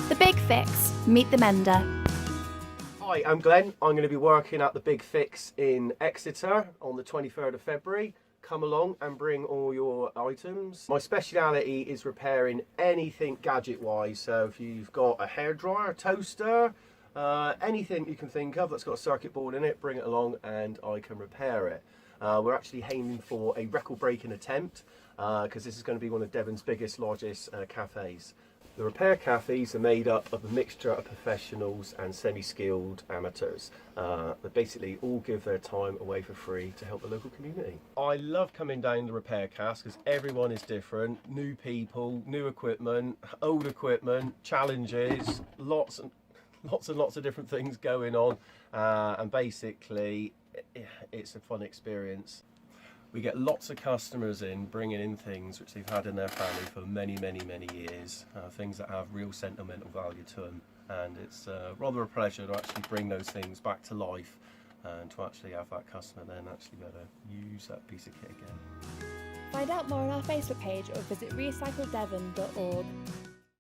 The Big Fix. Meet the Mender. Hi, I'm Glenn. I'm going to be working at the Big Fix in Exeter on the 23rd of February. Come along and bring all your items. My speciality is repairing anything gadget-wise. So if you've got a hairdryer, a toaster, anything you can think of that's got a circuit board in it, bring it along and I can repair it. We're actually aiming for a record-breaking attempt because this is going to be one of Devon's biggest, largest cafes. The repair cafes are made up of a mixture of professionals and semi-skilled amateurs. They basically all give their time away for free to help the local community. I love coming down the repair cast because everyone is different. New people, new equipment, old equipment, challenges, lots and lots of different things going on. And basically, it's a fun experience. We get lots of customers in, bringing in things which they've had in their family for many years, things that have real sentimental value to them, and it's rather a pleasure to actually bring those things back to life and to actually have that customer then actually be able to use that piece of kit again. Find out more on our Facebook page or visit recycledevon.org.